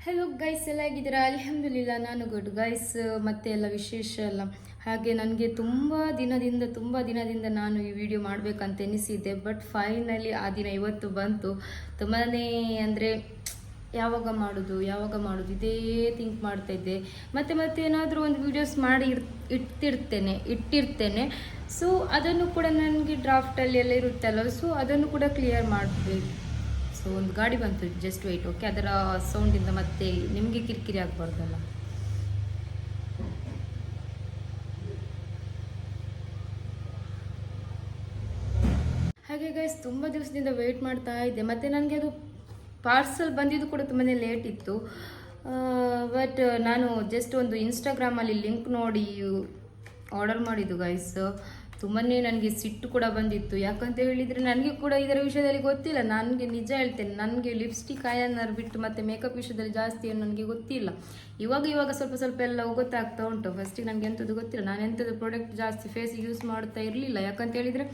Hello guys, ಎಲ್ಲ ಆಗಿದ್ದೀರಾ? ಅಲ್ಹಮ್ದುಲಿಲ್ಲಾ, ನಾನು ಗುಡ್ ಗೈಸ್. ಮತ್ತೆ ಎಲ್ಲ ವಿಶೇಷ ಎಲ್ಲ ಹಾಗೆ. ನನಗೆ ತುಂಬ ದಿನದಿಂದ ನಾನು ಈ ವಿಡಿಯೋ ಮಾಡಬೇಕಂತ ಎನಿಸಿದ್ದೆ. ಬಟ್ ಫೈನಲಿ ಆ ದಿನ ಇವತ್ತು ಬಂತು. ತುಂಬಾ ಅಂದರೆ ಯಾವಾಗ ಮಾಡೋದು ಇದೇ ಥಿಂಕ್ ಮಾಡ್ತಾ ಇದ್ದೆ. ಮತ್ತೆ ಏನಾದರೂ ಒಂದು ವೀಡಿಯೋಸ್ ಮಾಡಿ ಇಟ್ಟಿರ್ತೇನೆ. ಸೊ ಅದನ್ನು ಕೂಡ ನನಗೆ ಡ್ರಾಫ್ಟಲ್ಲಿ ಎಲ್ಲ ಇರುತ್ತಲ್ಲ, ಸೊ ಅದನ್ನು ಕೂಡ ಕ್ಲಿಯರ್ ಮಾಡಬೇಕು. ಸೊ ಒಂದು ಗಾಡಿ ಬಂತು, ಜಸ್ಟ್ ವೆಯ್ಟ್. ಓಕೆ, ಅದರ ಸೌಂಡಿಂದ ಮತ್ತೆ ನಿಮಗೆ ಕಿರಿಕಿರಿ ಆಗಬಾರ್ದಲ್ಲ. ಹಾಗೆ ಗೈಸ್, ತುಂಬ ದಿವಸದಿಂದ ವೆಯ್ಟ್ ಮಾಡ್ತಾ ಇದ್ದೆ. ಮತ್ತು ನನಗೆ ಅದು ಪಾರ್ಸಲ್ ಬಂದಿದ್ದು ಕೂಡ ತುಂಬಾ ಲೇಟ್ ಇತ್ತು. ಬಟ್ ನಾನು ಜಸ್ಟ್ ಒಂದು ಇನ್ಸ್ಟಾಗ್ರಾಮಲ್ಲಿ ಲಿಂಕ್ ನೋಡಿ ಆರ್ಡರ್ ಮಾಡಿದ್ದು ಗೈಸ್. ತುಂಬಾ ನನಗೆ ಸಿಟ್ಟು ಕೂಡ ಬಂದಿತ್ತು. ಯಾಕಂತ ಹೇಳಿದರೆ ನನಗೆ ಕೂಡ ಇದರ ವಿಷಯದಲ್ಲಿ ಗೊತ್ತಿಲ್ಲ. ನನಗೆ ನಿಜ ಹೇಳ್ತೇನೆ, ನನಗೆ ಲಿಪ್ಸ್ಟಿಕ್ ಐಲೈನರ್ ಬಿಟ್ಟು ಮತ್ತು ಮೇಕಪ್ ವಿಷಯದಲ್ಲಿ ಜಾಸ್ತಿ ಏನು ನನಗೆ ಗೊತ್ತಿಲ್ಲ. ಇವಾಗ ಸ್ವಲ್ಪ ಎಲ್ಲ ಗೊತ್ತಾಗ್ತಾ ಉಂಟು. ಫಸ್ಟಿಗೆ ನನಗೆ ಎಂಥದ್ದು ಗೊತ್ತಿಲ್ಲ. ನಾನು ಎಂಥದ್ದು ಪ್ರಾಡಕ್ಟ್ ಜಾಸ್ತಿ ಫೇಸಿಗೆ ಯೂಸ್ ಮಾಡ್ತಾ ಇರಲಿಲ್ಲ. ಯಾಕಂತ ಹೇಳಿದರೆ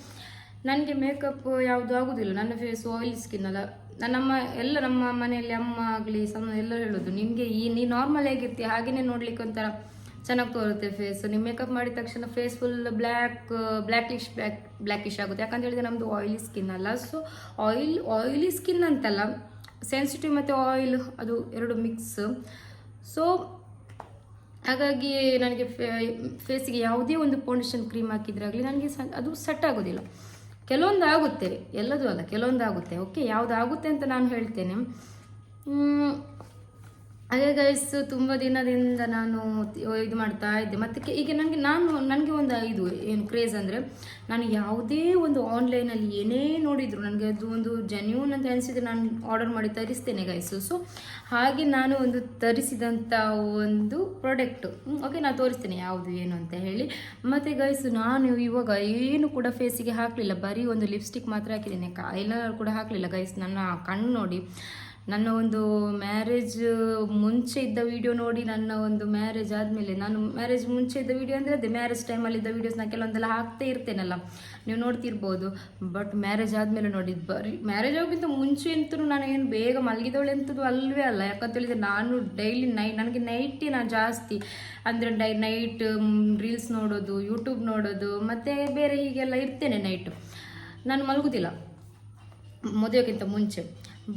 ನನಗೆ ಮೇಕಪ್ ಯಾವುದು ಆಗೋದಿಲ್ಲ. ನನ್ನ ಫೇಸ್ ಆಯಿಲ್ ಸ್ಕಿನ್ ಅಲ್ಲ. ನಮ್ಮ ಮನೆಯಲ್ಲಿ ಅಮ್ಮ ಆಗಲಿ ಎಲ್ಲರೂ ಹೇಳೋದು, ನಿಮಗೆ ನೀ ನಾರ್ಮಲ್ ಆಗಿರ್ತೀಯ, ಹಾಗೆಯೇ ನೋಡ್ಲಿಕ್ಕೆ ಒಂಥರ ಚೆನ್ನಾಗಿ ತೋರುತ್ತೆ ಫೇಸ್. ನೀವು ಮೇಕಪ್ ಮಾಡಿದ ತಕ್ಷಣ ಫೇಸ್ ಫುಲ್ ಬ್ಲ್ಯಾಕಿಶ್ ಆಗುತ್ತೆ. ಯಾಕಂತ ಹೇಳಿದ್ರೆ ನಮ್ಮದು ಆಯಿಲಿ ಸ್ಕಿನ್ ಅಲ್ಲ. ಸೊ ಆಯಿಲಿ ಸ್ಕಿನ್ ಅಂತಲ್ಲ, ಸೆನ್ಸಿಟಿವ್ ಮತ್ತು ಆಯಿಲ್ ಅದು ಎರಡು ಮಿಕ್ಸ್. ಸೊ ಹಾಗಾಗಿ ನನಗೆ ಫೇಸಿಗೆ ಯಾವುದೇ ಒಂದು ಫೌಂಡೇಶನ್ ಕ್ರೀಮ್ ಹಾಕಿದ್ರಾಗಲಿ ನನಗೆ ಅದು ಸೆಟ್ ಆಗೋದಿಲ್ಲ. ಕೆಲವೊಂದು ಆಗುತ್ತೆ, ಎಲ್ಲದೂ ಅಲ್ಲ, ಕೆಲವೊಂದು ಆಗುತ್ತೆ. ಓಕೆ, ಯಾವುದು ಆಗುತ್ತೆ ಅಂತ ನಾನು ಹೇಳ್ತೇನೆ. ಅದೇ ಗೈಸ್, ತುಂಬ ದಿನದಿಂದ ನಾನು ಇದು ಮಾಡ್ತಾ ಇದ್ದೆ. ಮತ್ತು ಈಗ ನನಗೆ ಒಂದು ಏನು ಕ್ರೇಜ್ ಅಂದರೆ, ನಾನು ಯಾವುದೇ ಒಂದು ಆನ್ಲೈನಲ್ಲಿ ಏನೇ ನೋಡಿದ್ರು ನನಗೆ ಅದು ಒಂದು ಜೆನ್ಯೂನ್ ಅಂತ ಅನಿಸಿದರೆ ನಾನು ಆರ್ಡರ್ ಮಾಡಿ ತರಿಸ್ತೇನೆ ಗೈಸು. ಸೊ ಹಾಗೆ ನಾನು ಒಂದು ತರಿಸಿದಂಥ ಒಂದು ಪ್ರಾಡಕ್ಟು, ಓಕೆ, ನಾನು ತೋರಿಸ್ತೇನೆ ಯಾವುದು ಏನು ಅಂತ ಹೇಳಿ. ಮತ್ತು ಗೈಸು, ನಾನು ಇವಾಗ ಏನು ಕೂಡ ಫೇಸಿಗೆ ಹಾಕಲಿಲ್ಲ, ಬರೀ ಒಂದು ಲಿಪ್ಸ್ಟಿಕ್ ಮಾತ್ರ ಹಾಕಿದ್ದೇನೆ. ಐಲೈನರ್ ಕೂಡ ಹಾಕಲಿಲ್ಲ ಗೈಸ್. ನನ್ನ ಕಣ್ಣು ನೋಡಿ, ನನ್ನ ಒಂದು ಮ್ಯಾರೇಜ್ ಮುಂಚೆ ಇದ್ದ ವಿಡಿಯೋ ನೋಡಿ, ನನ್ನ ಒಂದು ಮ್ಯಾರೇಜ್ ಆದಮೇಲೆ, ನಾನು ಮ್ಯಾರೇಜ್ ಮುಂಚೆ ಇದ್ದ ವಿಡಿಯೋ ಅಂದರೆ ಅದೇ ಮ್ಯಾರೇಜ್ ಟೈಮಲ್ಲಿ ಇದ್ದ ವೀಡಿಯೋಸ್ ನಾನು ಕೆಲವೊಂದೆಲ್ಲ ಹಾಕ್ತೇ ಇರ್ತೇನಲ್ಲ, ನೀವು ನೋಡ್ತಿರ್ಬೋದು. ಬಟ್ ಮ್ಯಾರೇಜ್ ಆದಮೇಲೆ ನೋಡಿ, ಬರೀ ಮ್ಯಾರೇಜ್ ಆಗೋಕ್ಕಿಂತ ಮುಂಚೆ ಅಂತೂ ನಾನು ಏನು ಬೇಗ ಮಲಗಿದವಳೆ ಅಂತದ್ದು ಅಲ್ವೇ ಅಲ್ಲ. ಯಾಕಂತ ಹೇಳಿದರೆ ನಾನು ಡೈಲಿ ನನಗೆ ನೈಟೇ ನಾನು ಜಾಸ್ತಿ ಅಂದರೆ ನೈಟ್ ರೀಲ್ಸ್ ನೋಡೋದು, ಯೂಟ್ಯೂಬ್ ನೋಡೋದು, ಮತ್ತು ಬೇರೆ ಹೀಗೆಲ್ಲ ಇರ್ತೇನೆ ನೈಟು. ನಾನು ಮಲಗೋದಿಲ್ಲ ಮದುವೆಗಿಂತ ಮುಂಚೆ.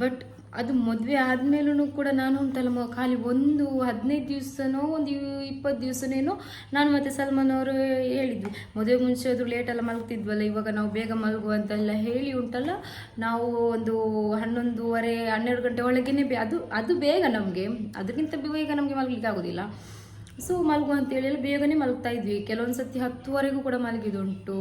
ಬಟ್ ಅದು ಮದುವೆ ಆದಮೇಲೂ ಕೂಡ ನಾನು ಉಂಟಲ್ಲ, ಖಾಲಿ ಒಂದು 15 ದಿವಸನೋ ಒಂದು 20 ದಿವಸನೇನೋ ನಾನು ಮತ್ತು ಸಲ್ಮಾನ್ ಅವರು ಹೇಳಿದ್ವಿ, ಮದುವೆ ಮುಂಚೆ ಅದು ಲೇಟೆಲ್ಲ ಮಲಗ್ತಿದ್ವಲ್ಲ, ಇವಾಗ ನಾವು ಬೇಗ ಮಲಗುವಂತೆಲ್ಲ ಹೇಳಿ ಉಂಟಲ್ಲ, ನಾವು ಒಂದು 11:30 12 ಗಂಟೆ ಒಳಗೇನೆ ಅದು ಬೇಗ ನಮಗೆ, ಅದಕ್ಕಿಂತ ಬೇಗ ನಮಗೆ ಮಲಗಲಿಕ್ಕೆ ಆಗೋದಿಲ್ಲ. ಸೊ ಮಲಗು ಅಂತೇಳಿ ಬೇಗನೆ ಮಲಗ್ತಾ ಇದ್ವಿ. ಕೆಲವೊಂದು ಸತಿ 10ವರೆಗೂ ಕೂಡ ಮಲಗಿದುಂಟು,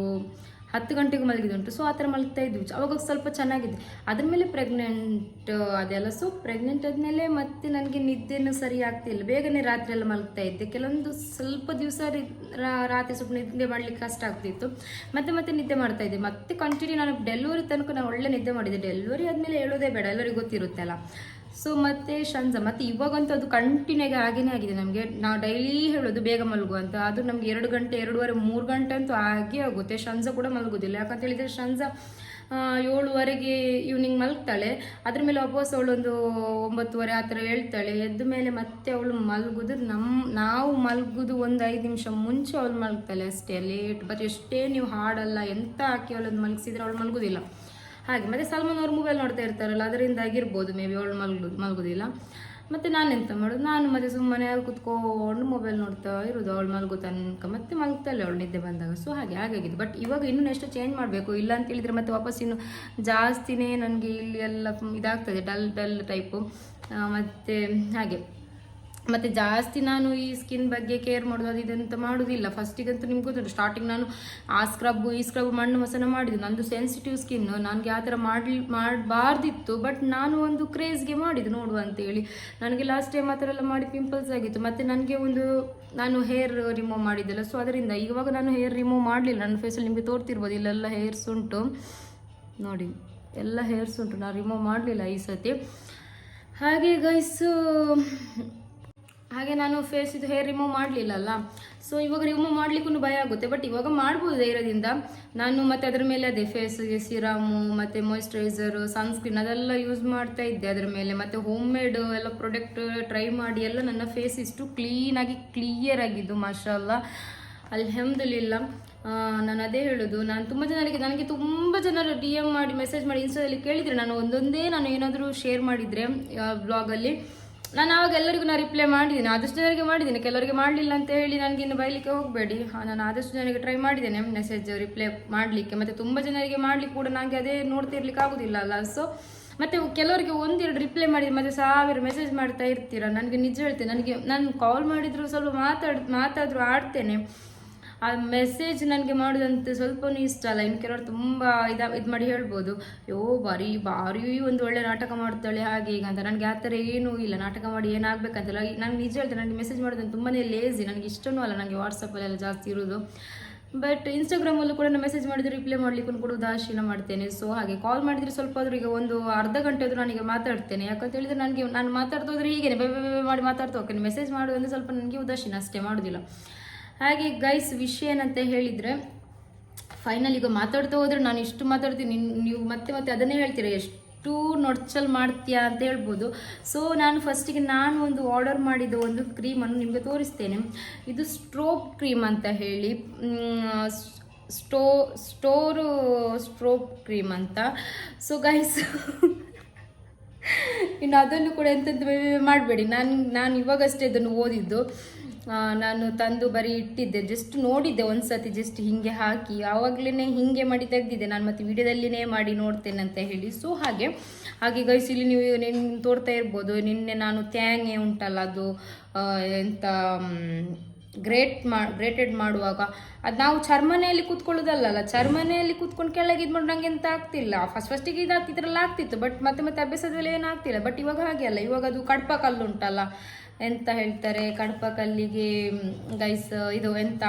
10 ಗಂಟೆಗೂ ಮಲಗಿದುಂಟು. ಸೊ ಆ ಥರ ಮಲಗ್ತಾ ಇದ್ವಿ. ಅವಾಗ ಸ್ವಲ್ಪ ಚೆನ್ನಾಗಿದೆ. ಅದ್ರ ಮೇಲೆ ಪ್ರೆಗ್ನೆಂಟ್ ಅದೆಲ್ಲ. ಸೊ ಪ್ರೆಗ್ನೆಂಟ್ ಆದಮೇಲೆ ಮತ್ತೆ ನನಗೆ ನಿದ್ದೆನೂ ಸರಿ ಆಗ್ತಿಲ್ಲ, ಬೇಗನೆ ರಾತ್ರಿ ಎಲ್ಲ ಮಲಗ್ತಾ ಇದ್ದೆ. ಕೆಲವೊಂದು ಸ್ವಲ್ಪ ದಿವಸ ರಾತ್ರಿ ಸ್ವಲ್ಪ ನಿದ್ದೆ ಮಾಡಲಿಕ್ಕೆ ಕಷ್ಟ ಆಗ್ತಿತ್ತು. ಮತ್ತೆ ನಿದ್ದೆ ಮಾಡ್ತಾ ಇದ್ದೆ. ಮತ್ತೆ ಕಂಟಿನ್ಯೂ ನಾನು ಡೆಲಿವರಿ ತನಕ ನಾನು ಒಳ್ಳೆ ನಿದ್ದೆ ಮಾಡಿದ್ದೆ. ಡೆಲಿವರಿ ಆದಮೇಲೆ ಹೇಳೋದೇ ಬೇಡ, ಎಲ್ಲರಿಗೂ ಗೊತ್ತಿರುತ್ತಲ್ಲ. ಸೊ ಮತ್ತು ಶಂಜಾ, ಮತ್ತು ಇವಾಗಂತೂ ಅದು ಕಂಟಿನ್ಯೂ ಹಾಗೇನೇ ಆಗಿದೆ ನಮಗೆ. ನಾವು ಡೈಲಿ ಹೇಳೋದು ಬೇಗ ಮಲಗುವಂತ, ಅದು ನಮಗೆ 2 ಗಂಟೆ 2:30 3 ಗಂಟೆ ಅಂತೂ ಆಗೇ ಆಗುತ್ತೆ. ಶಂಜಾ ಕೂಡ ಮಲಗೋದಿಲ್ಲ. ಯಾಕಂತ ಹೇಳಿದರೆ ಶಂಜಾ 7ವರೆಗೆ ಈವ್ನಿಂಗ್ ಮಲಗ್ತಾಳೆ. ಅದ್ರ ಮೇಲೆ ವಾಪಸ್ ಅವಳೊಂದು 9:30 ಆ ಥರ ಹೇಳ್ತಾಳೆ. ಎದ್ದ ಮೇಲೆ ಮತ್ತೆ ಅವಳು ಮಲಗೋದು, ನಾವು ಮಲಗೋದು ಒಂದು 5 ನಿಮಿಷ ಮುಂಚೆ ಅವಳು ಮಲಗ್ತಾಳೆ ಅಷ್ಟೇ, ಲೇಟ್. ಬಟ್ ಎಷ್ಟೇ ನೀವು ಹಾಡಲ್ಲ ಎಂತ ಹಾಕಿ ಅವಳನ್ನು ಮಲಗಿಸಿದ್ರೆ ಅವಳು ಮಲಗೋದಿಲ್ಲ ಹಾಗೆ. ಮತ್ತು ಸಲ್ಮಾನ್ ಅವ್ರು ಮೊಬೈಲ್ ನೋಡ್ತಾ ಇರ್ತಾರಲ್ಲ, ಅದರಿಂದ ಆಗಿರ್ಬೋದು ಮೇ ಬಿ ಅವಳು ಮಲಗೋದಿಲ್ಲ. ಮತ್ತು ನಾನೆಂತ ಮಾಡೋದು, ನಾನು ಮತ್ತೆ ಸುಮ್ಮನೆ ಕುತ್ಕೊಂಡು ಮೊಬೈಲ್ ನೋಡ್ತಾ ಇರೋದು ಅವಳು ಮಲಗೋ ತನಕ. ಮತ್ತೆ ಮಲಗ್ತಾಳೆ ಅವಳು ನಿದ್ದೆ ಬಂದಾಗ. ಸೊ ಹಾಗಾಗಿದೆ. ಬಟ್ ಇವಾಗ ಇನ್ನೂ ಎಷ್ಟು ಚೇಂಜ್ ಮಾಡಬೇಕು, ಇಲ್ಲ ಅಂತ ಹೇಳಿದರೆ ಮತ್ತೆ ವಾಪಸ್ ಇನ್ನು ಜಾಸ್ತಿನೇ ನನಗೆ ಇಲ್ಲಿ ಎಲ್ಲ ಇದಾಗ್ತದೆ, ಡಲ್ ಟೈಪು. ಮತ್ತು ಹಾಗೆ ಮತ್ತು ಜಾಸ್ತಿ ನಾನು ಈ ಸ್ಕಿನ್ ಬಗ್ಗೆ ಕೇರ್ ಮಾಡೋದು ಅದು ಇದಂತ ಮಾಡೋದಿಲ್ಲ. ಫಸ್ಟಿಗಂತೂ ನಿಮ್ಗೆ ಗೊತ್ತುಂಟು, ಸ್ಟಾರ್ಟಿಂಗ್ ನಾನು ಆ ಸ್ಕ್ರಬ್ ಮಣ್ಣು ಮಸನ ಮಾಡಿದ್ದು. ನಂದು ಸೆನ್ಸಿಟಿವ್ ಸ್ಕಿನ್, ನನಗೆ ಆ ಥರ ಮಾಡಬಾರ್ದಿತ್ತು. ಬಟ್ ನಾನು ಒಂದು ಕ್ರೇಜ್ಗೆ ಮಾಡಿದ್ದು ನೋಡುವ ಅಂತೇಳಿ. ನನಗೆ ಲಾಸ್ಟ್ ಟೈಮ್ ಆ ಥರ ಎಲ್ಲ ಮಾಡಿ ಪಿಂಪಲ್ಸ್ ಆಗಿತ್ತು. ಮತ್ತು ನನಗೆ ನಾನು ಹೇರ್ ರಿಮೂವ್ ಮಾಡಿದ್ದೆಲ್ಲ. ಸೊ ಅದರಿಂದ ಇವಾಗ ನಾನು ಹೇರ್ ರಿಮೂವ್ ಮಾಡಲಿಲ್ಲ. ನನ್ನ ಫೇಸಲ್ಲಿ ನಿಮಗೆ ತೋರ್ತಿರ್ಬೋದು, ಇಲ್ಲೆಲ್ಲ ಹೇರ್ಸ್ ಉಂಟು ನೋಡಿ, ಎಲ್ಲ ಹೇರ್ಸ್ ಉಂಟು. ನಾನು ರಿಮೂವ್ ಮಾಡಲಿಲ್ಲ ಈ ಸತಿ. ಹಾಗೆ ಗೈಸು, ಹಾಗೆ ನಾನು ಫೇಸ್ ಇದು ಹೇರ್ ರಿಮೂವ್ ಮಾಡಲಿಲ್ಲಲ್ಲ, ಸೊ ಇವಾಗ ರಿಮೂವ್ ಮಾಡ್ಲಿಕ್ಕೂ ಭಯ ಆಗುತ್ತೆ. ಬಟ್ ಇವಾಗ ಮಾಡ್ಬೋದು ಧೈರ್ಯದಿಂದ. ನಾನು ಮತ್ತೆ ಅದರ ಮೇಲೆ ಅದೇ ಫೇಸ್ಗೆ ಸಿರಮು ಮತ್ತು ಮಾಯಿಶ್ಚರೈಸರು, ಸನ್ಸ್ಕ್ರೀನ್ ಅದೆಲ್ಲ ಯೂಸ್ ಮಾಡ್ತಾ ಇದ್ದೆ ಅದರ ಮೇಲೆ. ಮತ್ತು ಹೋಮ್ ಮೇಡ್ ಎಲ್ಲ ಪ್ರಾಡಕ್ಟ್ ಟ್ರೈ ಮಾಡಿ ಎಲ್ಲ ನನ್ನ ಫೇಸ್ ಇಷ್ಟು ಕ್ಲೀನಾಗಿ ಕ್ಲಿಯರ್ ಆಗಿದ್ದು, ಮಾಷಾಲ್ಲ, ಅಲ್ಹಮ್ದುಲಿಲ್ಲ. ನಾನು ಅದೇ ಹೇಳೋದು, ನಾನು ತುಂಬ ಜನರಿಗೆ, ನನಗೆ ತುಂಬ ಜನರು DM ಮಾಡಿ ಮೆಸೇಜ್ ಮಾಡಿ ಇನ್ಸ್ಟಾದಲ್ಲಿ ಕೇಳಿದರೆ, ನಾನು ಒಂದೊಂದೇ ನಾನು ಏನಾದರೂ ಶೇರ್ ಮಾಡಿದರೆ ಬ್ಲಾಗಲ್ಲಿ, ನಾನು ಆವಾಗ ಎಲ್ಲರಿಗೂ ನಾನು ರಿಪ್ಲೈ ಮಾಡಿದ್ದೀನಿ. ಆದಷ್ಟು ಜನರಿಗೆ ಮಾಡಿದ್ದೀನಿ, ಕೆಲವರಿಗೆ ಮಾಡಲಿಲ್ಲ ಅಂತ ಹೇಳಿ ನನಗೆ ಇನ್ನು ಬೈಲಿಕ್ಕೆ ಹೋಗಬೇಡಿ. ನಾನು ಆದಷ್ಟು ಜನರಿಗೆ ಟ್ರೈ ಮಾಡಿದ್ದೇನೆ ಮೆಸೇಜ್ ರಿಪ್ಲೈ ಮಾಡಲಿಕ್ಕೆ. ಮತ್ತು ತುಂಬ ಜನರಿಗೆ ಮಾಡಲಿಕ್ಕೆ ಕೂಡ ನನಗೆ ಅದೇ ನೋಡ್ತಿರ್ಲಿಕ್ಕೆ ಆಗೋದಿಲ್ಲ ಅಲ್ಲ. ಸೊ ಮತ್ತು ಕೆಲವರಿಗೆ ಒಂದೆರಡು ರಿಪ್ಲೈ ಮಾಡಿದ್ರೆ ಮತ್ತೆ 1000 ಮೆಸೇಜ್ ಮಾಡ್ತಾ ಇರ್ತೀರ. ನನಗೆ ನಿಜ ಹೇಳ್ತೇನೆ, ನನಗೆ ನಾನು ಕಾಲ್ ಮಾಡಿದ್ರು ಸ್ವಲ್ಪ ಮಾತಾದರೂ ಆಡ್ತೇನೆ. ಆ ಮೆಸೇಜ್ ನನಗೆ ಮಾಡೋದಂತೆ ಸ್ವಲ್ಪನೂ ಇಷ್ಟ ಅಲ್ಲ. ಇನ್ನು ಕೆಲವರು ತುಂಬ ಇದು ಮಾಡಿ ಹೇಳ್ಬೋದು, ಭಾರಿ ಒಂದು ಒಳ್ಳೆ ನಾಟಕ ಮಾಡ್ತಾಳೆ ಹಾಗೆ ಈಗ ಅಂತ. ನನಗೆ ಆ ಥರ ಏನೂ ಇಲ್ಲ, ನಾಟಕ ಮಾಡಿ ಏನಾಗಬೇಕಂತಲ್ಲ. ನನಗೆ ನಿಜ ಹೇಳ್ತೇನೆ, ನನಗೆ ಮೆಸೇಜ್ ಮಾಡೋದಂತ ತುಂಬಾ ಲೇಸಿ, ನನಗೆ ಇಷ್ಟನೂ ಅಲ್ಲ. ನನಗೆ ವಾಟ್ಸಪ್ಪಲ್ಲೆಲ್ಲ ಜಾಸ್ತಿ ಇರೋದು. ಬಟ್ ಇನ್ಸ್ಟಾಗ್ರಾಮಲ್ಲೂ ಕೂಡ ನಾನು ಮೆಸೇಜ್ ಮಾಡಿದರೆ ರಿಪ್ಲೈ ಮಾಡಲಿಕ್ಕೂ ಕೂಡ ಉದಾಸೀನ ಮಾಡ್ತೇನೆ. ಸೊ ಹಾಗೆ ಕಾಲ್ ಮಾಡಿದರೆ ಸ್ವಲ್ಪ ಆದರೂ, ಈಗ ಒಂದು ಅರ್ಧ ಗಂಟೆ ಆದರೂ ನಾನೀಗ ಮಾತಾಡ್ತೇನೆ. ಯಾಕಂತ ಹೇಳಿದರೆ ನನಗೆ ನಾನು ಮಾತಾಡ್ತಾ ಹೋದರೆ ಹೀಗೆ ಬೇ ಮಾಡಿ ಮಾತಾಡ್ತಾ ಹೋಗ್ತೇನೆ. ಮೆಸೇಜ್ ಮಾಡೋದಂದರೆ ಸ್ವಲ್ಪ ನನಗೆ ಉದಾಸೀನ ಅಷ್ಟೇ, ಮಾಡೋದಿಲ್ಲ. ಹಾಗೆ ಗೈಸ್, ವಿಷಯ ಏನಂತ ಹೇಳಿದರೆ, ಫೈನಲ್ ಈಗ ಮಾತಾಡ್ತಾ ಹೋದರೆ ನಾನು ಇಷ್ಟು ಮಾತಾಡ್ತೀನಿ, ನೀವು ಮತ್ತೆ ಮತ್ತೆ ಅದನ್ನೇ ಹೇಳ್ತೀರಾ, ಎಷ್ಟು ನೊಡ್ಚಲ್ ಮಾಡ್ತೀಯಾ ಅಂತ ಹೇಳ್ಬೋದು. ಸೊ ನಾನು ಫಸ್ಟಿಗೆ ನಾನು ಒಂದು ಆರ್ಡರ್ ಮಾಡಿದ ಒಂದು ಕ್ರೀಮನ್ನು ನಿಮಗೆ ತೋರಿಸ್ತೇನೆ. ಇದು ಸ್ಟ್ರೋಬ್ ಕ್ರೀಮ್ ಅಂತ ಹೇಳಿ, ಸ್ಟ್ರೋಬ್ ಕ್ರೀಮ್ ಅಂತ. ಸೊ ಗೈಸ್, ಇನ್ನು ಅದನ್ನು ಕೂಡ ಎಂತೆಂತ ಮಾಡಬೇಡಿ. ನಾನು ಇವಾಗಷ್ಟೇ ಇದನ್ನು ಓದಿದ್ದು. ನಾನು ತಂದು ಬರೀ ಇಟ್ಟಿದ್ದೆ, ಜಸ್ಟ್ ನೋಡಿದ್ದೆ ಒಂದು ಸತಿ, ಜಸ್ಟ್ ಹೀಗೆ ಹಾಕಿ ಆವಾಗಲೇ ಹೀಗೆ ಮಾಡಿ ತೆಗೆದಿದ್ದೆ ನಾನು. ಮತ್ತು ವಿಡಿಯೋದಲ್ಲಿನೇ ಮಾಡಿ ನೋಡ್ತೇನೆ ಅಂತ ಹೇಳಿ. ಸೊ ಹಾಗೆ ಗೈಸ್, ಇಲ್ಲಿ ನೀವು ತೋರ್ತಾ ಇರ್ಬೋದು, ನಿನ್ನೆ ನಾನು ತ್ಯಾಂಗೆ ಉಂಟಲ್ಲ, ಅದು ಎಂತ ಗ್ರೇಟೆಡ್ ಮಾಡುವಾಗ ಅದು ನಾವು ಚರ್ಮನೆಯಲ್ಲಿ ಕೂತ್ಕೊಳ್ಳೋದಲ್ಲ, ಚರ್ಮನೆಯಲ್ಲಿ ಕೂತ್ಕೊಂಡು ಕೆಳಗೆ ಇದು ಮಾಡಿ ನಂಗೆ ಎಂತ ಆಗ್ತಿಲ್ಲ. ಫಸ್ಟಿಗೆ ಇದ್ರಲ್ಲಿ ಆಗ್ತಿತ್ತು, ಬಟ್ ಮತ್ತೆ ಅಭ್ಯಾಸದ ಮೇಲೆ ಏನಾಗ್ತಿಲ್ಲ. ಬಟ್ ಇವಾಗ ಹಾಗೆ ಅಲ್ಲ, ಇವಾಗ ಅದು ಕಡ್ಪ ಕಲ್ಲು ಉಂಟಲ್ಲ, ಎಂತ ಹೇಳ್ತಾರೆ, ಕಡ್ಪ ಕಲ್ಲಿಗೆ ಗೈಸ್, ಇದು ಎಂತ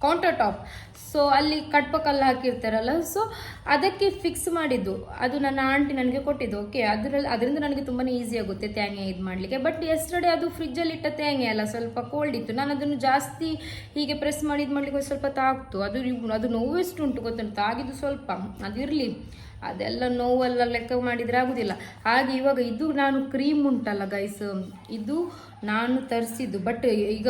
ಕೌಂಟರ್ ಟಾಪ್. ಸೊ ಅಲ್ಲಿ ಕಡ್ಪ ಕಲ್ಲು ಹಾಕಿರ್ತಾರಲ್ಲ, ಸೊ ಅದಕ್ಕೆ ಫಿಕ್ಸ್ ಮಾಡಿದ್ದು. ಅದು ನನ್ನ ಆಂಟಿ ನನಗೆ ಕೊಟ್ಟಿದ್ದು. ಓಕೆ, ಅದರಿಂದ ನನಗೆ ತುಂಬಾ ಈಸಿ ಆಗುತ್ತೆ ತ್ಯಾಂಗೆ ಇದು ಮಾಡಲಿಕ್ಕೆ. ಬಟ್ ಎಸ್ಟರ್ಡೇ ಅದು ಫ್ರಿಜ್ಜಲ್ಲಿ ಇಟ್ಟ ತ್ಯಾಂಗೆ ಅಲ್ಲ, ಸ್ವಲ್ಪ ಕೋಲ್ಡ್ ಇತ್ತು. ನಾನು ಅದನ್ನು ಜಾಸ್ತಿ ಹೀಗೆ ಪ್ರೆಸ್ ಮಾಡಿ ಇದು ಮಾಡಲಿಕ್ಕೆ ಸ್ವಲ್ಪ ತಾಗ್ತು. ಅದು ನೋವು ಎಷ್ಟು ಉಂಟು ಗೊತ್ತುಂಟು, ತಾಗಿದ್ದು ಸ್ವಲ್ಪ, ಅದಿರಲಿ, ಅದೆಲ್ಲ ನೋವೆಲ್ಲ ಲೆಕ್ಕ ಮಾಡಿದರೆ ಆಗೋದಿಲ್ಲ. ಹಾಗೆ ಇವಾಗ ಇದು ನಾನು ಕ್ರೀಮ್ ಉಂಟಲ್ಲ ಗೈಸ್, ಇದು ನಾನು ತರಿಸಿದ್ದು. ಬಟ್ ಈಗ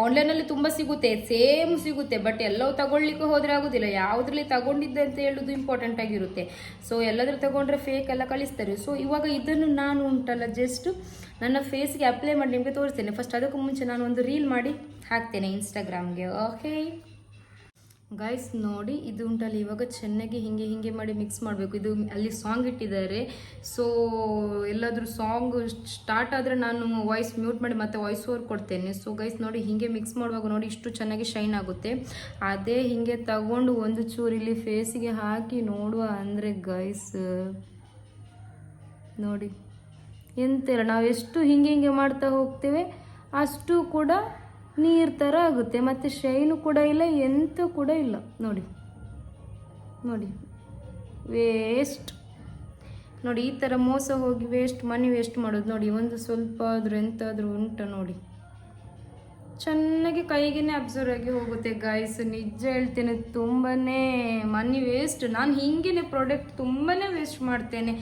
ಆನ್ಲೈನಲ್ಲಿ ತುಂಬ ಸಿಗುತ್ತೆ, ಸೇಮ್ ಸಿಗುತ್ತೆ. ಬಟ್ ಎಲ್ಲವೂ ತಗೊಳ್ಲಿಕ್ಕೆ ಹೋದರೆ ಆಗೋದಿಲ್ಲ. ಯಾವುದ್ರಲ್ಲಿ ತಗೊಂಡಿದ್ದೆ ಅಂತ ಹೇಳೋದು ಇಂಪಾರ್ಟೆಂಟ್ ಆಗಿರುತ್ತೆ. ಸೊ ಎಲ್ಲಾದರೂ ತಗೊಂಡ್ರೆ ಫೇಕ್ ಎಲ್ಲ ಕಳಿಸ್ತಾರೆ. ಸೊ ಇವಾಗ ಇದನ್ನು ನಾನು ಉಂಟಲ್ಲ ಜಸ್ಟ್ ನನ್ನ ಫೇಸ್ಗೆ ಅಪ್ಲೈ ಮಾಡಿ ನಿಮಗೆ ತೋರಿಸ್ತೇನೆ. ಫಸ್ಟ್ ಅದಕ್ಕೂ ಮುಂಚೆ ನಾನು ಒಂದು ರೀಲ್ ಮಾಡಿ ಹಾಕ್ತೇನೆ ಇನ್ಸ್ಟಾಗ್ರಾಮ್ಗೆ. ಓಕೆ ಗೈಸ್, ನೋಡಿ, ಇದು ಉಂಟಲ್ಲ, ಇವಾಗ ಚೆನ್ನಾಗಿ ಹಿಂಗೆ ಮಾಡಿ ಮಿಕ್ಸ್ ಮಾಡಬೇಕು. ಇದು ಅಲ್ಲಿ ಸಾಂಗ್ ಇಟ್ಟಿದ್ದಾರೆ. ಸೊ ಎಲ್ಲಾದರೂ ಸಾಂಗ್ ಸ್ಟಾರ್ಟ್ ಆದರೆ ನಾನು ವಾಯ್ಸ್ ಮ್ಯೂಟ್ ಮಾಡಿ ಮತ್ತೆ ವಾಯ್ಸ್ ಓವರ್ ಕೊಡ್ತೇನೆ. ಸೊ ಗೈಸ್ ನೋಡಿ, ಹೀಗೆ ಮಿಕ್ಸ್ ಮಾಡುವಾಗ ನೋಡಿ ಇಷ್ಟು ಚೆನ್ನಾಗಿ ಶೈನ್ ಆಗುತ್ತೆ. ಅದೇ ಹೀಗೆ ತಗೊಂಡು ಒಂದು ಚೂರು ಇಲ್ಲಿ ಫೇಸಿಗೆ ಹಾಕಿ ನೋಡುವ ಅಂದರೆ ಗೈಸ್ ನೋಡಿ, ಎಂತಿಲ್ಲ, ನಾವು ಎಷ್ಟು ಹಿಂಗೆ ಮಾಡ್ತಾ ಹೋಗ್ತೇವೆ ಅಷ್ಟು ಕೂಡ ನೀರು ಥರ ಆಗುತ್ತೆ. ಮತ್ತು ಶೈನು ಕೂಡ ಇಲ್ಲ, ಎಂತ ಕೂಡ ಇಲ್ಲ. ನೋಡಿ ವೇಸ್ಟ್. ನೋಡಿ, ಈ ಥರ ಮೋಸ ಹೋಗಿ ಮನಿ ವೇಸ್ಟ್ ಮಾಡೋದು ನೋಡಿ. ಒಂದು ಸ್ವಲ್ಪ ಆದರೂ ಎಂತಾದರೂ ಉಂಟ ನೋಡಿ, ಚೆನ್ನಾಗಿ ಕೈಗೇನೆ ಅಬ್ಸರ್ವ್ ಆಗಿ ಹೋಗುತ್ತೆ ಗೈಸ್. ನಿಜ ಹೇಳ್ತೇನೆ, ತುಂಬಾ ಮನಿ ವೇಸ್ಟ್. ನಾನು ಹಿಂಗೇನೆ ಪ್ರಾಡಕ್ಟ್ ತುಂಬಾ ವೇಸ್ಟ್ ಮಾಡ್ತೇನೆ.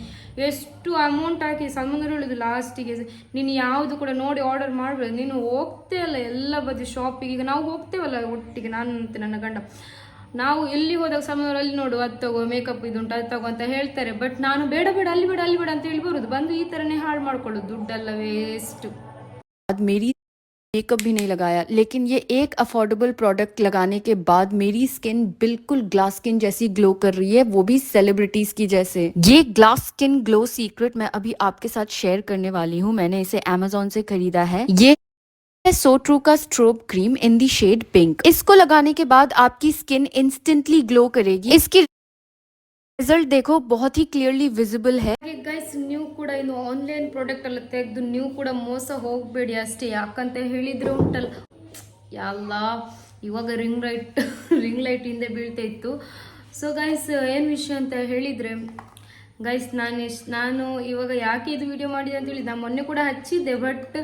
ಎಷ್ಟು ಅಮೌಂಟ್ ಹಾಕಿ ಸಲ್ಮಂಗರು ಹೇಳೋದು ಲಾಸ್ಟಿಗೆ, ನೀನು ಯಾವುದು ಕೂಡ ನೋಡಿ ಆರ್ಡರ್ ಮಾಡಬೇಡ, ನೀನು ಹೋಗ್ತೇ ಅಲ್ಲ ಎಲ್ಲ ಬದಿ ಶಾಪಿಗೆ. ಈಗ ನಾವು ಹೋಗ್ತೇವಲ್ಲ ಒಟ್ಟಿಗೆ, ನಾನು ಮತ್ತು ನನ್ನ ಗಂಡ, ನಾವು ಎಲ್ಲಿ ಹೋದಾಗ ಸಮಯದಲ್ಲಿ ಅಲ್ಲಿ ನೋಡು, ಅದು ತಗೋ, ಮೇಕಪ್ ಇದುಂಟು, ಅದು ತಗೋ ಅಂತ ಹೇಳ್ತಾರೆ. ಬಟ್ ನಾನು ಬೇಡ ಅಲ್ಲಿ ಬೇಡ ಅಂತ ಹೇಳಿ ಬರೋದು, ಬಂದು ಈ ಥರನೇ ಹಾಳು ಮಾಡ್ಕೊಳ್ಳೋದು, ದುಡ್ಡೆಲ್ಲ ವೇಸ್ಟ್. मेकअप भी नहीं लगाया, लेकिन ये एक अफोर्डेबल प्रोडक्ट लगाने के बाद मेरी स्किन बिल्कुल ग्लास स्किन जैसी ग्लो कर रही है, वो भी सेलिब्रिटीज की जैसे। ये ग्लास स्किन ग्लो सीक्रेट मैं अभी आपके साथ शेयर करने वाली हूँ। मैंने इसे Amazon से खरीदा है। ये सो ट्रू का strobe cream in the shade pink. इसको लगाने के बाद आपकी स्किन इंस्टेंटली ग्लो करेगी। इसकी ರಿಸಲ್ಟ್ देखो बहुत ही क्लियरली विजिबल है। ಗೈಸ್, ನೀವು ಕೂಡ ಇನ್ನು ಆನ್ಲೈನ್ ಪ್ರಾಡಕ್ಟ್ ಎಲ್ಲ ತೆಗೆದು ನೀವು ಕೂಡ ಮೋಸ ಹೋಗಬೇಡಿ ಅಷ್ಟೇ. ಯಾಕಂತ ಹೇಳಿದ್ರೆ ಉಂಟಲ್ಲ, ಎಲ್ಲ ಇವಾಗ ರಿಂಗ್ ಲೈಟ್ ಹಿಂದೆ ಬೀಳ್ತಾ ಇತ್ತು. ಸೊ ಗೈಸ್, ಏನು ವಿಷಯ ಅಂತ ಹೇಳಿದರೆ, ಗೈಸ್ ನಾನು ಇವಾಗ ಯಾಕೆ ಇದು ವಿಡಿಯೋ ಮಾಡಿದೆ ಅಂತೇಳಿ ನಾನು ಮೊನ್ನೆ ಕೂಡ ಹಚ್ಚಿದ್ದೆ, ಬಟ್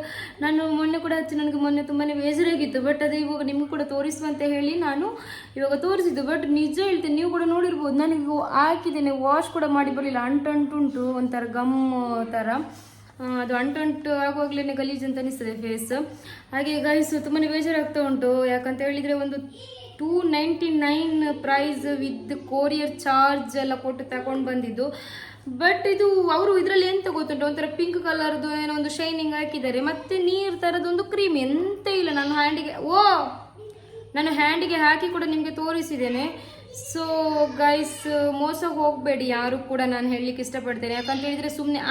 ನಾನು ಮೊನ್ನೆ ಕೂಡ ಹಚ್ಚಿ ನನಗೆ ಮೊನ್ನೆ ತುಂಬಾ ಬೇಜಾರಾಗಿತ್ತು. ಬಟ್ ಅದೇ ಇವಾಗ ನಿಮಗೂ ಕೂಡ ತೋರಿಸುವಂತ ಹೇಳಿ ನಾನು ಇವಾಗ ತೋರಿಸಿದ್ದು. ಬಟ್ ನಿಜ ಹೇಳ್ತೇನೆ, ನೀವು ಕೂಡ ನೋಡಿರ್ಬೋದು, ನನಗೆ ಹಾಕಿದ್ದೇನೆ, ವಾಶ್ ಕೂಡ ಮಾಡಿ ಬರಲಿಲ್ಲ, ಅಂಟುಂಟುಂಟು ಒಂಥರ ಗಮ್ ಥರ. ಅದು ಅಂಟು ಆಗುವಾಗಲೇ ಗಲೀಜು ಅಂತ ಅನಿಸ್ತದೆ ಫೇಸ್. ಹಾಗೆ ಗೈಸ್ ತುಂಬಾ ಬೇಜಾರಾಗ್ತಾ ಉಂಟು. ಯಾಕಂತ ಹೇಳಿದರೆ ಒಂದು 299 ಪ್ರೈಸ್ ವಿತ್ ಕೊರಿಯರ್ ಚಾರ್ಜ್ ಎಲ್ಲ ಕೊಟ್ಟು ತಗೊಂಡು ಬಂದಿದ್ದು. ಬಟ್ ಇದು ಅವರು ಇದರಲ್ಲಿ ಎಂತ ಗೊತ್ತುಂಟು, ಒಂಥರ ಪಿಂಕ್ ಕಲರ್ದು ಏನೋ ಒಂದು ಶೈನಿಂಗ್ ಹಾಕಿದ್ದಾರೆ, ಮತ್ತೆ ನೀರು ಥರದೊಂದು ಕ್ರೀಮ್, ಎಂತ ಇಲ್ಲ. ನಾನು ಹ್ಯಾಂಡಿಗೆ ಹಾಕಿ ಕೂಡ ನಿಮಗೆ ತೋರಿಸಿದ್ದೇನೆ. ಸೊ ಗೈಸ್ ಮೋಸ ಹೋಗಬೇಡಿ ಯಾರು ಕೂಡ, ನಾನು ಹೇಳಲಿಕ್ಕೆ ಇಷ್ಟಪಡ್ತೇನೆ. ಯಾಕಂತ ಹೇಳಿದರೆ ಸುಮ್ಮನೆ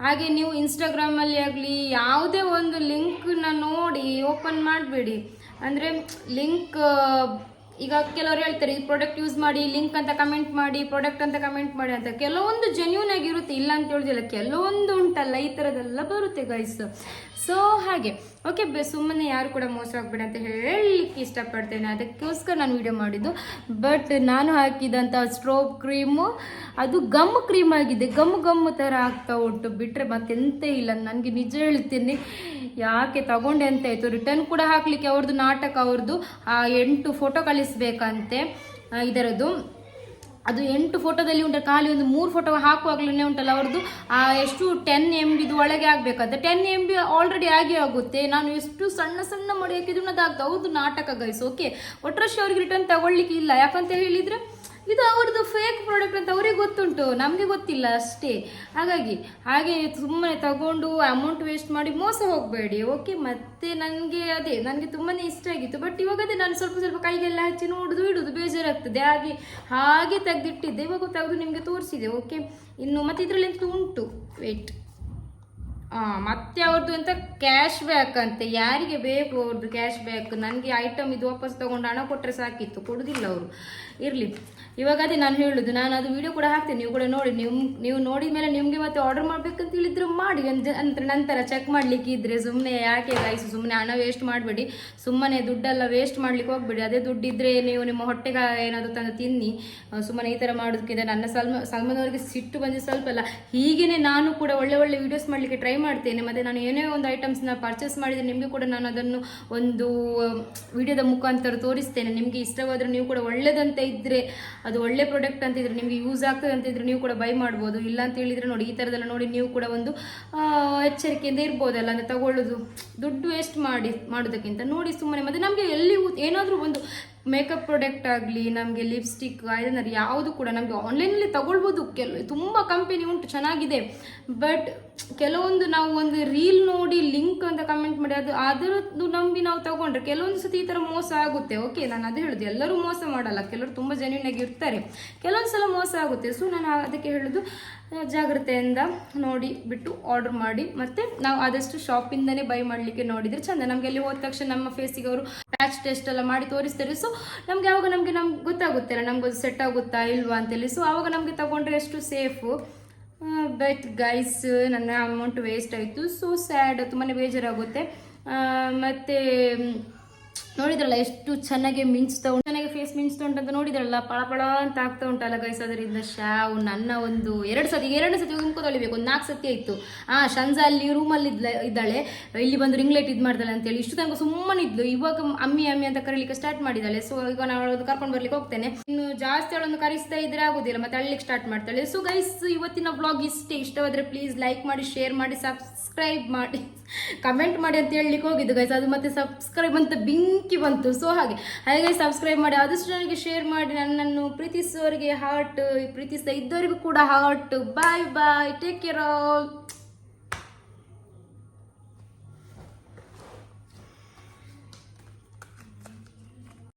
ಹಾಗೆ ನೀವು ಇನ್ಸ್ಟಾಗ್ರಾಮಲ್ಲಿ ಆಗಲಿ ಯಾವುದೇ ಒಂದು ಲಿಂಕ್ನ ನೋಡಿ ಓಪನ್ ಮಾಡಬೇಡಿ. ಅಂದರೆ ಲಿಂಕ್ ಈಗ ಕೆಲವರು ಹೇಳ್ತಾರೆ ಈ ಪ್ರಾಡಕ್ಟ್ ಯೂಸ್ ಮಾಡಿ, ಲಿಂಕ್ ಅಂತ ಕಮೆಂಟ್ ಮಾಡಿ, ಪ್ರಾಡಕ್ಟ್ ಅಂತ ಕಮೆಂಟ್ ಮಾಡಿ ಅಂತ. ಕೆಲವೊಂದು ಜೆನ್ಯೂನ್ ಆಗಿರುತ್ತೆ, ಇಲ್ಲ ಅಂತ ಹೇಳುದಿಲ್ಲ, ಕೆಲವೊಂದು ಉಂಟಲ್ಲ ಈ ಥರದ್ದೆಲ್ಲ ಬರುತ್ತೆ ಗೈಸ್. ಸೊ ಹಾಗೆ ಓಕೆ, ಸುಮ್ಮನೆ ಯಾರು ಕೂಡ ಮೋಸ ಆಗಬೇಡಿ ಅಂತ ಹೇಳಲಿಕ್ಕೆ ಇಷ್ಟಪಡ್ತೇನೆ. ಅದಕ್ಕೋಸ್ಕರ ನಾನು ವಿಡಿಯೋ ಮಾಡಿದ್ದು. ಬಟ್ ನಾನು ಹಾಕಿದಂಥ ಸ್ಟ್ರೋಬ್ ಕ್ರೀಮು ಅದು ಗಮ್ ಕ್ರೀಮ್ ಆಗಿದೆ, ಗಮ್ಮು ಥರ ಆಗ್ತಾ ಉಂಟು, ಬಿಟ್ಟರೆ ಮತ್ತೆಂತ ಇಲ್ಲ. ನನಗೆ ನಿಜ ಹೇಳ್ತೀನಿ, ಯಾಕೆ ತಗೊಂಡೆ ಅಂತ ಆಯಿತು. ರಿಟರ್ನ್ ಕೂಡ ಹಾಕಲಿಕ್ಕೆ ಅವ್ರದ್ದು ನಾಟಕ, ಅವ್ರದ್ದು 8 ಫೋಟೋ ಕಳಿಸ್ಬೇಕಂತೆ ಇದರದ್ದು. ಅದು 8 ಫೋಟೋದಲ್ಲಿ ಉಂಟು, ಖಾಲಿ ಒಂದು 3 ಫೋಟೋ ಹಾಕುವಾಗಲೇ ಉಂಟಲ್ಲ ಅವ್ರದ್ದು ಎಷ್ಟು 10 MB ಒಳಗೆ ಆಗಬೇಕಂತ. 10 MB ಆಲ್ರೆಡಿ ಆಗುತ್ತೆ. ನಾನು ಎಷ್ಟು ಸಣ್ಣ ಮಾಡಿ ಹಾಕಿದ್ರು ಅದಾಗ್ತದೆ. ಅವ್ರದ್ದು ನಾಟಕ ಗೈಸ್. ಓಕೆ, ಒಟ್ಟರಷ್ಟು ಅವ್ರಿಗೆ ರಿಟರ್ನ್ ತಗೊಳ್ಳಿಕ್ಕೆ ಇಲ್ಲ. ಯಾಕಂತ ಹೇಳಿದರೆ ಇದು ಅವ್ರದ್ದು ಫೇಕ್ ಪ್ರಾಡಕ್ಟ್ ಅಂತ ಅವ್ರಿಗೆ ಗೊತ್ತುಂಟು, ನಮಗೆ ಗೊತ್ತಿಲ್ಲ ಅಷ್ಟೇ. ಹಾಗೆ ಸುಮ್ಮನೆ ತಗೊಂಡು ಅಮೌಂಟ್ ವೇಸ್ಟ್ ಮಾಡಿ ಮೋಸ ಹೋಗಬೇಡಿ. ಓಕೆ, ಮತ್ತೆ ನನಗೆ ತುಂಬಾ ಇಷ್ಟ ಆಗಿತ್ತು. ಬಟ್ ಇವಾಗ ಅದೇ ನಾನು ಸ್ವಲ್ಪ ಕೈಗೆಲ್ಲ ಹಚ್ಚಿ ಇಡುದು ಬೇಜಾರಾಗ್ತದೆ. ಹಾಗೆ ತೆಗೆದಿಟ್ಟಿದ್ದೆ, ಇವಾಗ ತೆಗೆದು ನಿಮಗೆ ತೋರಿಸಿದೆ. ಓಕೆ, ಇನ್ನು ಮತ್ತೆ ಇದರಲ್ಲಿ ಎಂತ ಉಂಟು, ವೇಟ್, ಮತ್ತೆ ಅವ್ರದ್ದು ಅಂತ ಕ್ಯಾಶ್ ಬ್ಯಾಕ್ ಅಂತೆ. ಯಾರಿಗೆ ಬೇಕು ಅವ್ರದ್ದು ಕ್ಯಾಶ್ ಬ್ಯಾಕ್? ನನಗೆ ಐಟಮ್ ಇದು ವಾಪಸ್ ತಗೊಂಡು ಹಣ ಕೊಟ್ಟರೆ ಸಾಕಿತ್ತು, ಕೊಡುದಿಲ್ಲ ಅವರು. ಇರಲಿ, ಇವಾಗ ಅದೇ ನಾನು ಹೇಳುದು, ನಾನು ಅದು ವಿಡಿಯೋ ಕೂಡ ಹಾಕ್ತೇನೆ, ನೀವು ಕೂಡ ನೋಡಿ. ನೀವು ನೋಡಿದ ಮೇಲೆ ನಿಮಗೆ ಮತ್ತೆ ಆರ್ಡರ್ ಮಾಡ್ಬೇಕಂತ ಹೇಳಿದ್ರೆ ಮಾಡಿ, ನಂತರ ಚೆಕ್ ಮಾಡ್ಲಿಕ್ಕೆ ಇದ್ರೆ. ಸುಮ್ಮನೆ ಯಾಕೆ ಗೈಸ್, ಸುಮ್ಮನೆ ಹಣ ವೇಸ್ಟ್ ಮಾಡಬೇಡಿ, ಸುಮ್ಮನೆ ದುಡ್ಡೆಲ್ಲ ವೇಸ್ಟ್ ಮಾಡ್ಲಿಕ್ಕೆ ಹೋಗ್ಬೇಡಿ. ಅದೇ ದುಡ್ಡಿದ್ರೆ ನೀವು ನಿಮ್ಮ ಹೊಟ್ಟೆಗೆ ಏನಾದರೂ ತಂದು ತಿನ್ನಿ. ಸುಮ್ಮನೆ ಈ ಥರ ಮಾಡೋದಕ್ಕಿಂತ ನನ್ನ ಸಲ್ಮಾನ್ ಅವರಿಗೆ ಸಿಟ್ಟು ಬಂದು ಸ್ವಲ್ಪ ಅಲ್ಲ, ಹೀಗೇನೆ ನಾನು ಕೂಡ ಒಳ್ಳೆ ವಿಡಿಯೋಸ್ ಮಾಡಲಿಕ್ಕೆ ಟ್ರೈ ಮಾಡ್ತೇನೆ. ಮತ್ತು ನಾನು ಏನೇ ಒಂದು ಐಟಮ್ಸ್ನ ಪರ್ಚೇಸ್ ಮಾಡಿದರೆ ನಿಮಗೆ ಕೂಡ ನಾನು ಅದನ್ನು ಒಂದು ವಿಡಿಯೋದ ಮುಖಾಂತರ ತೋರಿಸ್ತೇನೆ. ನಿಮಗೆ ಇಷ್ಟವಾದರೆ ನೀವು ಕೂಡ ಒಳ್ಳೆದಂತ ಇದ್ದರೆ, ಅದು ಒಳ್ಳೆ ಪ್ರಾಡಕ್ಟ್ ಅಂತ ಇದ್ರೆ, ನಿಮಗೆ ಯೂಸ್ ಆಗ್ತದೆ ಅಂತ ಇದ್ರೆ ನೀವು ಕೂಡ ಬೈ ಮಾಡ್ಬೋದು. ಇಲ್ಲ ಅಂತ ಹೇಳಿದರೆ ನೋಡಿ, ಈ ಥರದೆಲ್ಲ ನೋಡಿ ನೀವು ಕೂಡ ಒಂದು ಎಚ್ಚರಿಕೆಯಿಂದ ಇರ್ಬೋದಲ್ಲ. ಅಂದರೆ ತಗೊಳ್ಳೋದು ದುಡ್ಡು ವೇಸ್ಟ್ ಮಾಡೋದಕ್ಕಿಂತ ನೋಡಿ ಸುಮ್ಮನೆ. ಮತ್ತು ನಮಗೆ ಎಲ್ಲಿ ಏನಾದರೂ ಒಂದು ಮೇಕಪ್ ಪ್ರಾಡಕ್ಟ್ ಆಗಲಿ, ನಮಗೆ ಲಿಪ್ಸ್ಟಿಕ್, ಐಲೈನರ್ ಯಾವುದು ಕೂಡ ನಮಗೆ ಆನ್ಲೈನಲ್ಲಿ ತಗೊಳ್ಬೋದು. ತುಂಬ ಕಂಪೆನಿ ಉಂಟು, ಚೆನ್ನಾಗಿದೆ. ಬಟ್ ಕೆಲವೊಂದು ನಾವು ಒಂದು ರೀಲ್ ನೋಡಿ ಲಿಂಕ್ ಅಂತ ಕಮೆಂಟ್ ಮಾಡಿ ಅದರದ್ದು ನಂಬಿ ನಾವು ತಗೊಂಡ್ರೆ ಕೆಲವೊಂದು ಸತಿ ಈ ಥರ ಮೋಸ ಆಗುತ್ತೆ. ಓಕೆ, ನಾನು ಅದು ಹೇಳೋದು, ಎಲ್ಲರೂ ಮೋಸ ಮಾಡಲ್ಲ, ಕೆಲವರು ತುಂಬ ಜೆನ್ಯೂನ್ ಆಗಿ ಇರ್ತಾರೆ, ಕೆಲವೊಂದು ಸಲ ಮೋಸ ಆಗುತ್ತೆ. ಸೊ ನಾನು ಅದಕ್ಕೆ ಹೇಳೋದು, ಜಾಗ್ರತೆಯಿಂದ ನೋಡಿ ಬಿಟ್ಟು ಆರ್ಡರ್ ಮಾಡಿ. ಮತ್ತು ನಾವು ಆದಷ್ಟು ಶಾಪಿಂದನೇ ಬೈ ಮಾಡಲಿಕ್ಕೆ ನೋಡಿದರೆ ಚಂದ. ನಮಗೆ ಅಲ್ಲಿ ಹೋದ ತಕ್ಷಣ ನಮ್ಮ ಫೇಸಿಗೆ ಅವರು ಪ್ಯಾಚ್ ಟೆಸ್ಟ್ ಎಲ್ಲ ಮಾಡಿ ತೋರಿಸ್ತಾರೆ. ಸೊ ನಮಗೆ ಆವಾಗ ನಮಗೆ ಗೊತ್ತಾಗುತ್ತಲ್ಲ, ನಮ್ಗೆ ಸೆಟ್ ಆಗುತ್ತಾ ಇಲ್ವಾ ಅಂತೇಳಿ. ಸೊ ಆವಾಗ ನಮಗೆ ತಗೊಂಡ್ರೆ ಎಷ್ಟು ಸೇಫು. ಬಟ್ ಗೈಸ್, ನನ್ನ ಅಮೌಂಟ್ ವೇಸ್ಟ್ ಆಯಿತು. ಸೊ ಸ್ಯಾಡ್, ತುಂಬಾ ಬೇಜಾರಾಗುತ್ತೆ. ಮತ್ತು ನೋಡಿದ್ರಲ್ಲ ಎಷ್ಟು ಚೆನ್ನಾಗಿ ಮಿಂಚ್ತಾ ಉಂಟು, ಚೆನ್ನಾಗಿ ಫೇಸ್ ಮಿಂಚ್ತಾ ಉಂಟಂತ ನೋಡಿದ್ರಲ್ಲ, ಪಳ ಅಂತ ಆಗ್ತಾ ಉಂಟಲ್ಲ ಗೈಸ್. ಅದರಿಂದ ಶಾವ್ ನನ್ನ ಒಂದು 2 ಸತಿ ಉಮ್ಕೊ ತೊಳಿಬೇಕು, ಒಂದು 4 ಸತಿ ಆಯಿತು. ಶಂಜಾ ಅಲ್ಲಿ ರೂಮಲ್ಲಿ ಇದ್ದಾಳೆ, ಇಲ್ಲಿ ಬಂದು ರಿಂಗ್ ಲೈಟ್ ಇದು ಮಾಡ್ತಾಳೆ ಅಂತೇಳಿ ಇಷ್ಟು ತನಕ ಸುಮ್ಮನೆ ಇದ್ಲು. ಇವಾಗ ಅಮ್ಮಿ ಅಂತ ಕರೀಲಿಕ್ಕೆ ಸ್ಟಾರ್ಟ್ ಮಾಡಿದ್ದಾಳೆ. ಸೊ ಈಗ ನಾನು ಕರ್ಕೊಂಡು ಬರ್ಲಿಕ್ಕೆ ಹೋಗ್ತೇನೆ. ಇನ್ನು ಜಾಸ್ತಿ ಅವಳನ್ನು ಕರಿಸ್ತಾ ಇದ್ರೆ ಆಗೋದಿಲ್ಲ, ಮತ್ತೆ ಅಳ್ಳಿಕ್ಕೆ ಸ್ಟಾರ್ಟ್ ಮಾಡ್ತಾಳೆ. ಸೊ ಗೈಸ್, ಇವತ್ತಿನ ವ್ಲಾಗ್ ಇಷ್ಟೇ. ಇಷ್ಟವಾದರೆ ಪ್ಲೀಸ್ ಲೈಕ್ ಮಾಡಿ, ಶೇರ್ ಮಾಡಿ, ಸಬ್ಸ್ಕ್ರೈಬ್ ಮಾಡಿ, ಕಮೆಂಟ್ ಮಾಡಿ ಅಂತ ಹೇಳಲಿಕ್ಕೆ ಹೋಗಿದ್ದು ಗೈಸ್. ಅದು ಮತ್ತೆ ಸಬ್ಸ್ಕ್ರೈಬ್ ಅಂತ ಬೆಂಕಿ ಬಂತು. ಸೊ ಹಾಗೆ ಸಬ್ಸ್ಕ್ರೈಬ್ ಮಾಡಿ, ಆದಷ್ಟು ನನಗೆ ಶೇರ್ ಮಾಡಿ. ನನ್ನನ್ನು ಪ್ರೀತಿಸುವವರಿಗೆ ಹಾರ್ಟ್, ಪ್ರೀತಿಸ್ತಾ ಇದ್ದವರಿಗೂ ಕೂಡ ಹಾರ್ಟ್. ಬಾಯ್ ಬಾಯ್, ಟೇಕ್ ಕೇರ್ ಆಲ್.